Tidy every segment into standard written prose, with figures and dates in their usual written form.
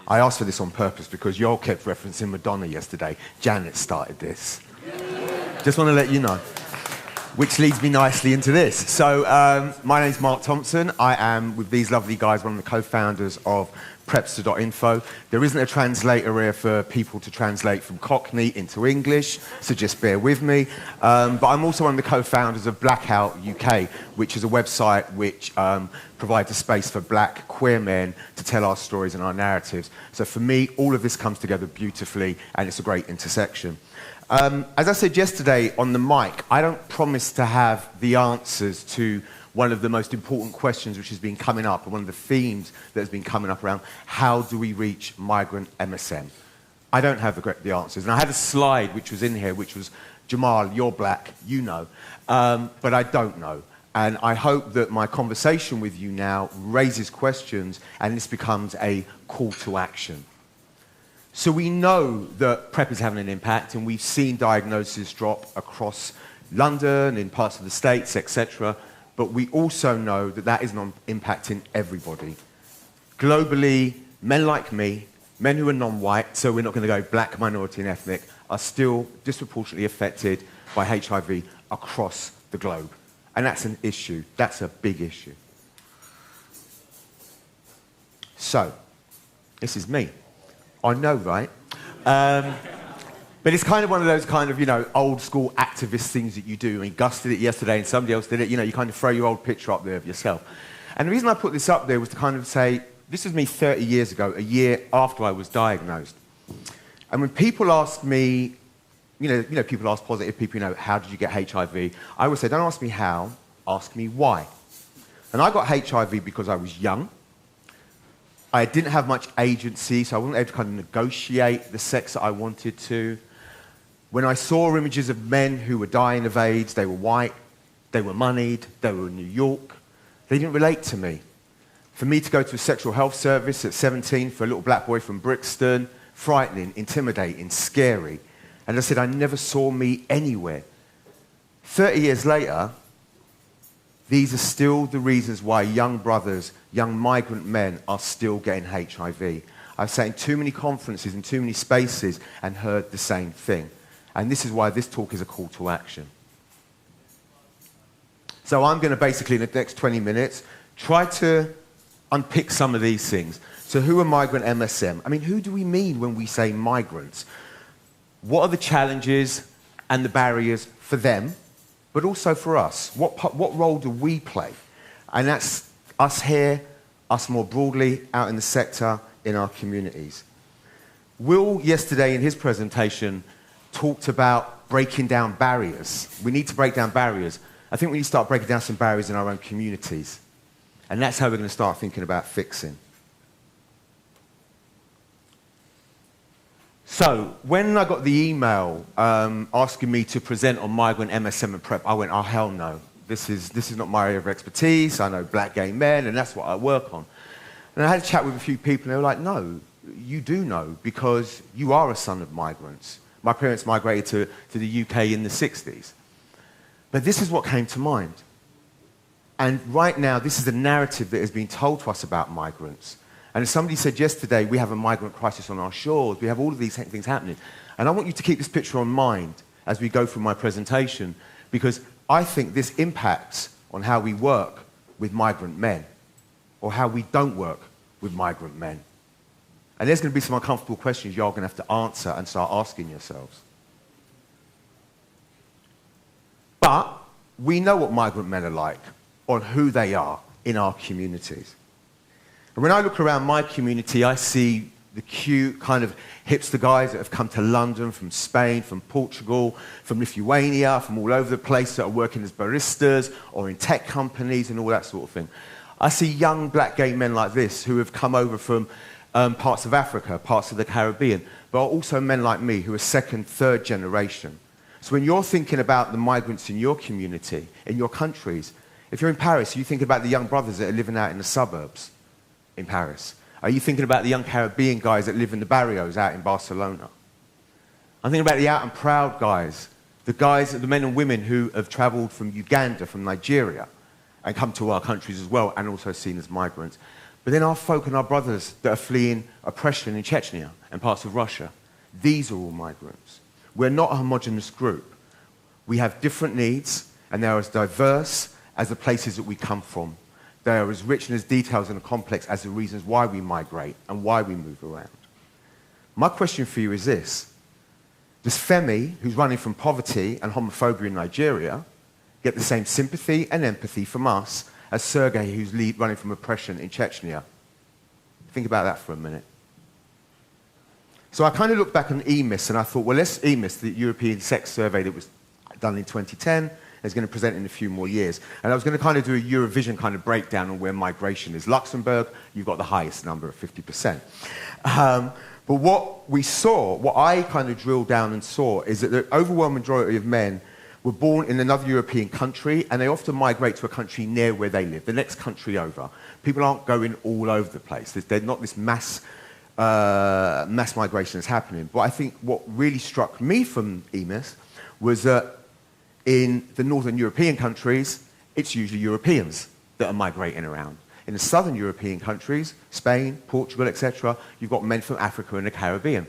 I asked for this on purpose because you all kept referencing Madonna yesterday. Janet started this. Just want to let you know. Which leads me nicely into this. So, my name's Marc Thompson. I am, with these lovely guys, one of the co-founders of PrEPster.info. There isn't a translator here for people to translate from Cockney into English, so just bear with me. But I'm also one of the co-founders of Blackout UK, which is a website which provides a space for black queer men to tell our stories and our narratives. So for me, all of this comes together beautifully, and it's a great intersection. As I said yesterday on the mic, I don't promise to have the answers to one of the most important questions which has been coming up, and one of the themes that has been coming up around how do we reach migrant MSM? I don't have the answers. And I had a slide which was in here, which was, Jamal, you're black, you know, but I don't know. And I hope that my conversation with you now raises questions and this becomes a call to action. So we know that PrEP is having an impact, and we've seen diagnoses drop across London, in parts of the States, etc. But we also know that that is not impacting everybody. Globally, men like me, men who are non-white, so we're not going to go black, minority and ethnic, are still disproportionately affected by HIV across the globe. And that's an issue. That's a big issue. So, this is me. I know, right? But it's kind of one of those kind of, you know, old school activist things that you do. I mean, Gus did it yesterday and somebody else did it. You know, you kind of throw your old picture up there of yourself. And the reason I put this up there was to kind of say, this was me 30 years ago, a year after I was diagnosed. And when people ask me, you know, people ask positive people, you know, how did you get HIV? I would say, don't ask me how, ask me why. And I got HIV because I was young. I didn't have much agency, so I wasn't able to kind of negotiate the sex that I wanted to. When I saw images of men who were dying of AIDS, they were white, they were moneyed, they were in New York, they didn't relate to me. For me to go to a sexual health service at 17 for a little black boy from Brixton, frightening, intimidating, scary. And I said, I never saw me anywhere. 30 years later, these are still the reasons why young brothers, young migrant men are still getting HIV. I've sat in too many conferences in too many spaces and heard the same thing. And this is why this talk is a call to action. So I'm going to basically, in the next 20 minutes, try to unpick some of these things. So who are migrant MSM? I mean, who do we mean when we say migrants? What are the challenges and the barriers for them, but also for us? What role do we play? And that's us here, us more broadly, out in the sector, in our communities. Will, yesterday in his presentation, talked about breaking down barriers. We need to break down barriers. I think we need to start breaking down some barriers in our own communities. And that's how we're going to start thinking about fixing. So, when I got the email asking me to present on migrant MSM and PrEP, I went, oh, hell no. This is not my area of expertise. I know black gay men, and that's what I work on. And I had a chat with a few people, and they were like, no, you do know, because you are a son of migrants. My parents migrated to the UK in the 60s. But this is what came to mind. And right now, this is the narrative that has been told to us about migrants. And as somebody said yesterday, we have a migrant crisis on our shores. We have all of these things happening. And I want you to keep this picture in mind as we go through my presentation, because I think this impacts on how we work with migrant men, or how we don't work with migrant men. And there's going to be some uncomfortable questions you're going to have to answer and start asking yourselves. But we know what migrant men are like, or who they are in our communities. And when I look around my community, I see the cute kind of hipster guys that have come to London from Spain, from Portugal, from Lithuania, from all over the place that are working as baristas or in tech companies and all that sort of thing. I see young black gay men like this who have come over from parts of Africa, parts of the Caribbean, but are also men like me who are second, third generation. So when you're thinking about the migrants in your community, in your countries, if you're in Paris, you think about the young brothers that are living out in the suburbs in Paris. Are you thinking about the young Caribbean guys that live in the barrios out in Barcelona? I'm thinking about the out and proud guys, the men and women who have traveled from Uganda, from Nigeria, and come to our countries as well, and also seen as migrants. But then our folk and our brothers that are fleeing oppression in Chechnya and parts of Russia, these are all migrants. We're not a homogenous group. We have different needs, and they are as diverse as the places that we come from. They are as rich and as detailed and complex as the reasons why we migrate and why we move around. My question for you is this. Does Femi, who's running from poverty and homophobia in Nigeria, get the same sympathy and empathy from us as Sergei, who's running from oppression in Chechnya? Think about that for a minute. So I kind of looked back on EMIS and I thought, well, let's EMIS, the European Sex Survey that was done in 2010, is going to present in a few more years. And I was going to kind of do a Eurovision kind of breakdown on where migration is. Luxembourg, you've got the highest number of 50%. But what we saw, what I kind of drilled down and saw, is that the overwhelming majority of men were born in another European country, and they often migrate to a country near where they live, the next country over. People aren't going all over the place. There's not this mass migration that's happening. But I think what really struck me from EMIS was that in the northern European countries, it's usually Europeans that are migrating around. In the southern European countries, Spain, Portugal, etc., you've got men from Africa and the Caribbean.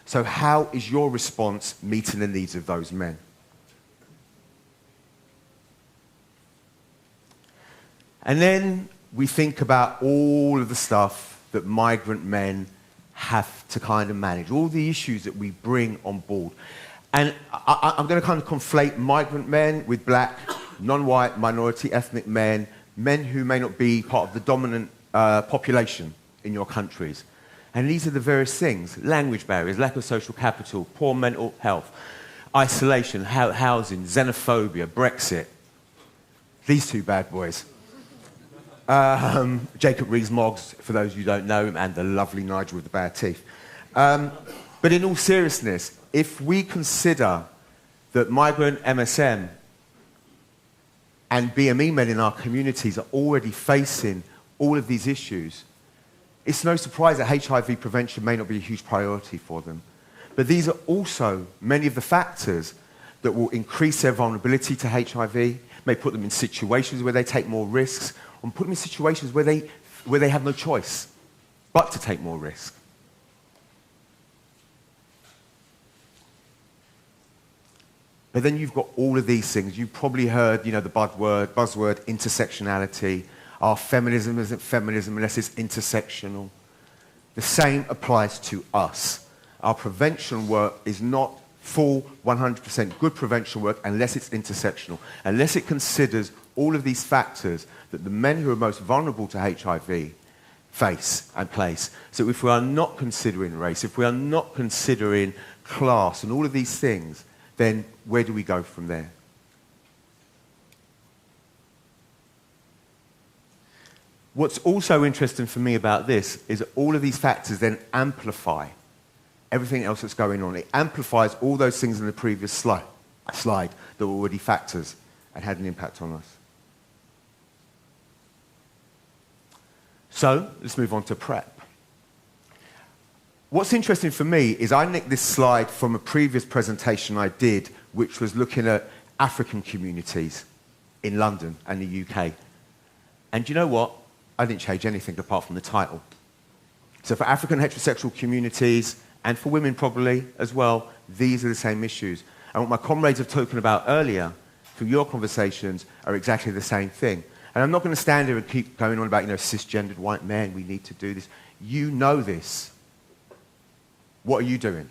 So how is your response meeting the needs of those men? And then we think about all of the stuff that migrant men have to kind of manage, all the issues that we bring on board. And I'm going to kind of conflate migrant men with black, non-white, minority ethnic men, men who may not be part of the dominant population in your countries. And these are the various things: language barriers, lack of social capital, poor mental health, isolation, housing, xenophobia, Brexit. These two bad boys. Jacob Rees-Mogg, for those who don't know him, and the lovely Nigel with the bad teeth. But in all seriousness, if we consider that migrant MSM and BME men in our communities are already facing all of these issues, it's no surprise that HIV prevention may not be a huge priority for them. But these are also many of the factors that will increase their vulnerability to HIV, may put them in situations where they take more risks, or put them in situations where they have no choice but to take more risk. But then you've got all of these things. You've probably heard, the buzzword intersectionality. Our feminism isn't feminism unless it's intersectional. The same applies to us. Our prevention work is not full 100% good prevention work unless it's intersectional, unless it considers all of these factors that the men who are most vulnerable to HIV face and place. So if we are not considering race, if we are not considering class and all of these things, then where do we go from there? What's also interesting for me about this is that all of these factors then amplify everything else that's going on. It amplifies all those things in the previous slide that were already factors and had an impact on us. So let's move on to PrEP. What's interesting for me is I nicked this slide from a previous presentation I did, which was looking at African communities in London and the UK. And you know what? I didn't change anything apart from the title. So for African heterosexual communities, and for women probably as well, these are the same issues. And what my comrades have spoken about earlier, through your conversations, are exactly the same thing. And I'm not going to stand here and keep going on about, cisgendered white men, we need to do this. You know this. What are you doing?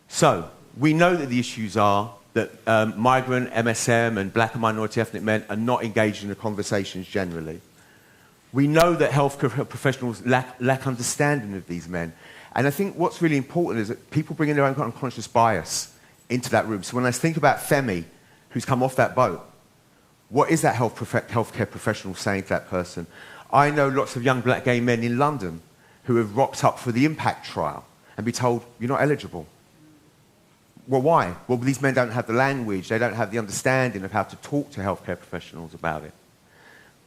So, we know that the issues are that migrant, MSM, and black and minority ethnic men are not engaged in the conversations generally. We know that healthcare professionals lack understanding of these men. And I think what's really important is that people bring in their own unconscious bias into that room. So when I think about Femi, who's come off that boat, what is that healthcare professional saying to that person? I know lots of young black gay men in London who have rocked up for the impact trial and be told, you're not eligible. Well, why? Well, these men don't have the language, they don't have the understanding of how to talk to healthcare professionals about it.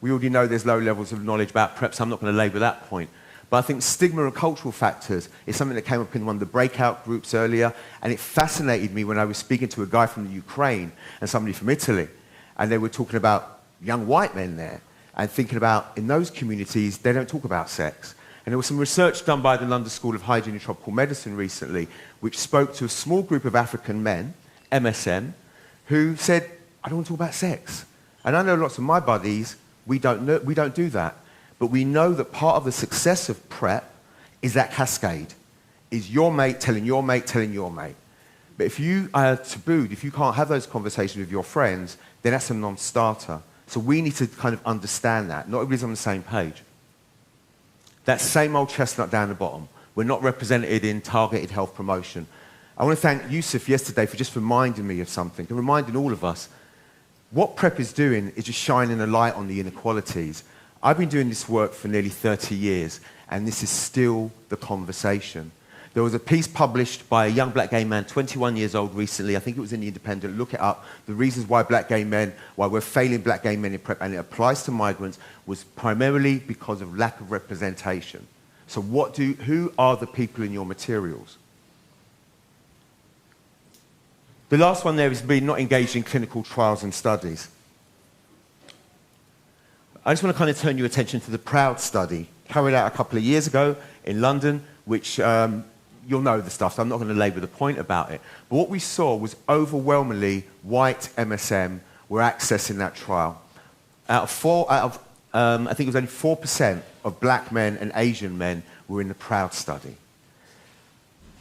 We already know there's low levels of knowledge about PrEP, so I'm not going to labour that point. But I think stigma and cultural factors is something that came up in one of the breakout groups earlier, and it fascinated me when I was speaking to a guy from the Ukraine and somebody from Italy, and they were talking about young white men there. and thinking about, in those communities, they don't talk about sex. And there was some research done by the London School of Hygiene and Tropical Medicine recently, which spoke to a small group of African men, MSM, who said, I don't want to talk about sex. And I know lots of my buddies, we don't do that. But we know that part of the success of PrEP is that cascade, is your mate telling your mate telling your mate. But if you are tabooed, if you can't have those conversations with your friends, then that's a non-starter. So we need to kind of understand that. Not everybody's on the same page. That same old chestnut down the bottom. We're not represented in targeted health promotion. I want to thank Yusuf yesterday for just reminding me of something, and reminding all of us. What PrEP is doing is just shining a light on the inequalities. I've been doing this work for nearly 30 years, and this is still the conversation. There was a piece published by a young black gay man, 21 years old recently, I think it was in The Independent, look it up, the reasons why why we're failing black gay men in PrEP, and it applies to migrants, was primarily because of lack of representation. So who are the people in your materials? The last one there is being not engaged in clinical trials and studies. I just want to kind of turn your attention to the PROUD study, carried out a couple of years ago in London, which you'll know the stuff, so I'm not going to labour the point about it. But what we saw was overwhelmingly white MSM were accessing that trial. I think it was only 4% of black men and Asian men were in the PROUD study.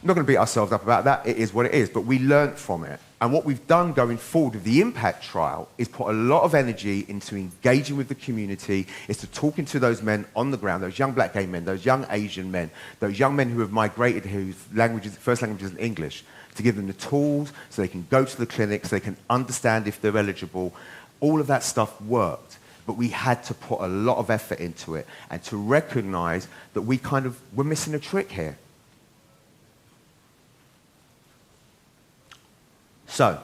I'm not going to beat ourselves up about that, it is what it is, but we learnt from it. And what we've done going forward with the impact trial is put a lot of energy into engaging with the community, is to talking to those men on the ground, those young black gay men, those young Asian men, those young men who have migrated, whose first language isn't English, to give them the tools so they can go to the clinics, so they can understand if they're eligible. All of that stuff worked, but we had to put a lot of effort into it and to recognize that we're missing a trick here. So,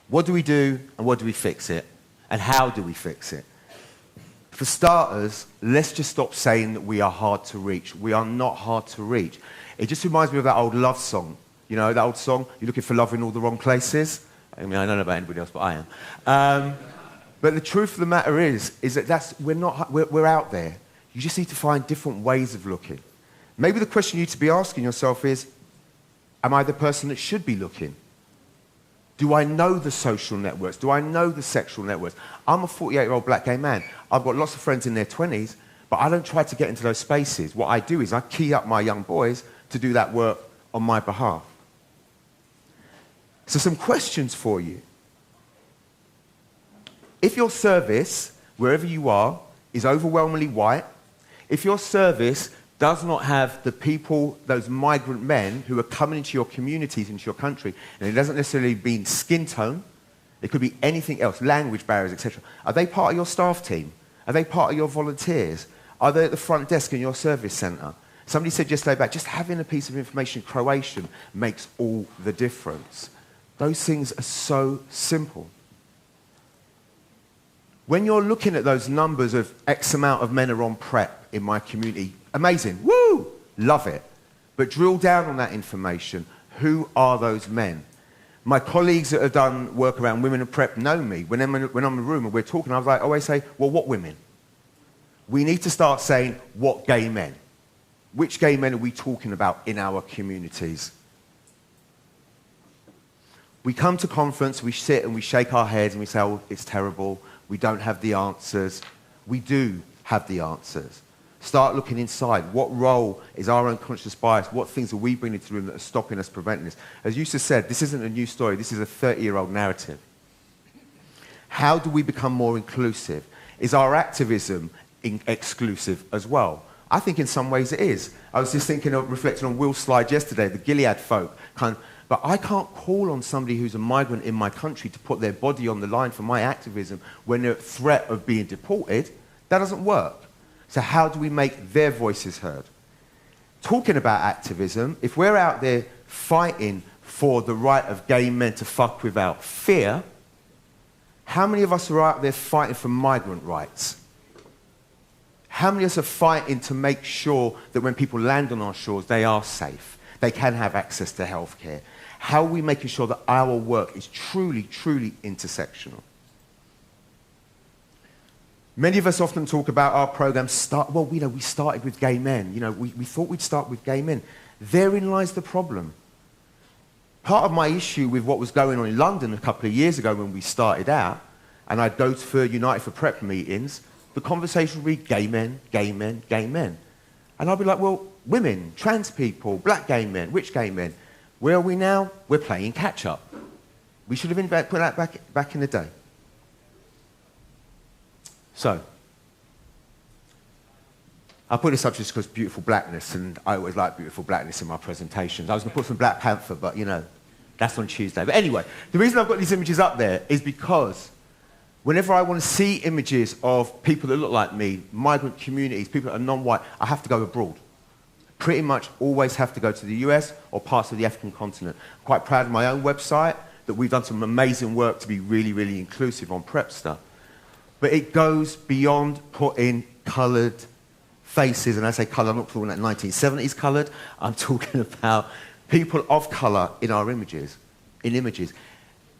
what do we do and what do we fix it? And how do we fix it? For starters, let's just stop saying that we are hard to reach. We are not hard to reach. It just reminds me of that old love song. You know, that old song, you're looking for love in all the wrong places? I mean, I don't know about anybody else, but I am. But the truth of the matter is that we're out there. You just need to find different ways of looking. Maybe the question you need to be asking yourself is, am I the person that should be looking? Do I know the social networks? Do I know the sexual networks? I'm a 48-year-old black gay man. I've got lots of friends in their 20s, but I don't try to get into those spaces. What I do is I key up my young boys to do that work on my behalf. So some questions for you. If your service, wherever you are, is overwhelmingly white, if your service does not have the people, those migrant men who are coming into your communities, into your country, and it doesn't necessarily mean skin tone, it could be anything else, language barriers, etc. Are they part of your staff team? Are they part of your volunteers? Are they at the front desk in your service centre? Somebody said yesterday about just having a piece of information in Croatian makes all the difference. Those things are so simple. When you're looking at those numbers of X amount of men are on PrEP in my community, amazing, woo, love it. But drill down on that information. Who are those men? My colleagues that have done work around women and PrEP know me. When I'm in a room and we're talking, I always say, well, what women? We need to start saying, what gay men? Which gay men are we talking about in our communities? We come to conference, we sit and we shake our heads and we say, oh, it's terrible. We don't have the answers. We do have the answers. Start looking inside. What role is our unconscious bias? What things are we bringing to the room that are stopping us, preventing this? As you just said, this isn't a new story. This is a 30-year-old narrative. How do we become more inclusive? Is our activism exclusive as well? I think in some ways it is. I was just reflecting on Will's slide yesterday, the Gilead folk. But I can't call on somebody who's a migrant in my country to put their body on the line for my activism when they're at threat of being deported. That doesn't work. So how do we make their voices heard? Talking about activism, if we're out there fighting for the right of gay men to fuck without fear, how many of us are out there fighting for migrant rights? How many of us are fighting to make sure that when people land on our shores, they are safe, they can have access to healthcare? How are we making sure that our work is truly, truly intersectional? Many of us often talk about our program we started with gay men. We thought we'd start with gay men. Therein lies the problem. Part of my issue with what was going on in London a couple of years ago when we started out, and I'd go for United for PrEP meetings, the conversation would be gay men, gay men, gay men. And I'd be like, well, women, trans people, black gay men, which gay men? Where are we now? We're playing catch-up. We should have put that back in the day. So, I put this up just because beautiful blackness, and I always like beautiful blackness in my presentations. I was going to put some Black Panther, but, that's on Tuesday. But anyway, the reason I've got these images up there is because whenever I want to see images of people that look like me, migrant communities, people that are non-white, I have to go abroad. Pretty much always have to go to the US or parts of the African continent. I'm quite proud of my own website, that we've done some amazing work to be really, really inclusive on PrEPster. But it goes beyond putting coloured faces, and I say colour, I'm not talking about 1970s coloured, I'm talking about people of colour in our images,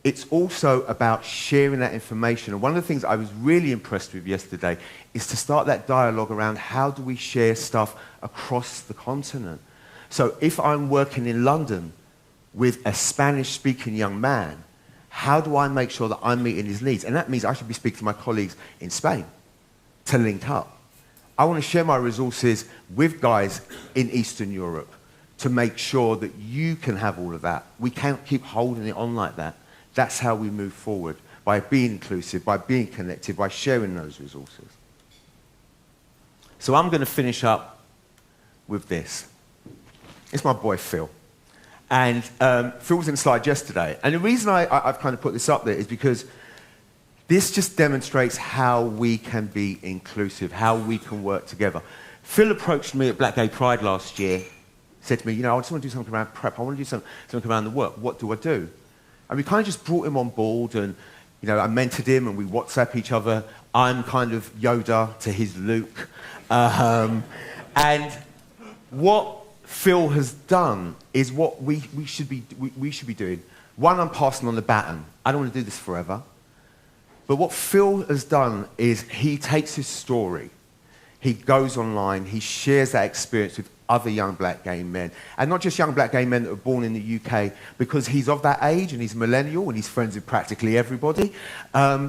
It's also about sharing that information. And one of the things I was really impressed with yesterday is to start that dialogue around how do we share stuff across the continent. So if I'm working in London with a Spanish-speaking young man, how do I make sure that I'm meeting his needs? And that means I should be speaking to my colleagues in Spain to link up. I want to share my resources with guys in Eastern Europe to make sure that you can have all of that. We can't keep holding it on like that. That's how we move forward, by being inclusive, by being connected, by sharing those resources. So I'm going to finish up with this. It's my boy Phil. And Phil was in the slide yesterday. And the reason I've kind of put this up there is because this just demonstrates how we can be inclusive, how we can work together. Phil approached me at Black Gay Pride last year, said to me, I just want to do something around PrEP. I want to do something around the work. What do I do? And we kind of just brought him on board, and I mentored him, and we WhatsApp each other. I'm kind of Yoda to his Luke. And what Phil has done is what we should be doing. One, I'm passing on the baton. I don't want to do this forever. But what Phil has done is he takes his story, he goes online, he shares that experience with other young black gay men. And not just young black gay men that were born in the UK, because he's of that age and he's millennial and he's friends with practically everybody.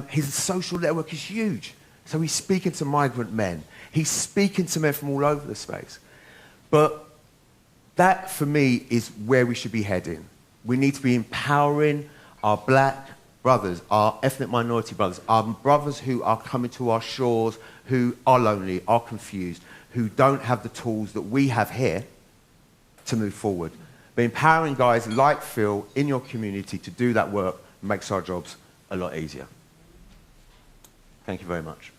His social network is huge. So he's speaking to migrant men. He's speaking to men from all over the space. But that, for me, is where we should be heading. We need to be empowering our black brothers, our ethnic minority brothers, our brothers who are coming to our shores, who are lonely, are confused, who don't have the tools that we have here to move forward. But empowering guys like Phil in your community to do that work makes our jobs a lot easier. Thank you very much.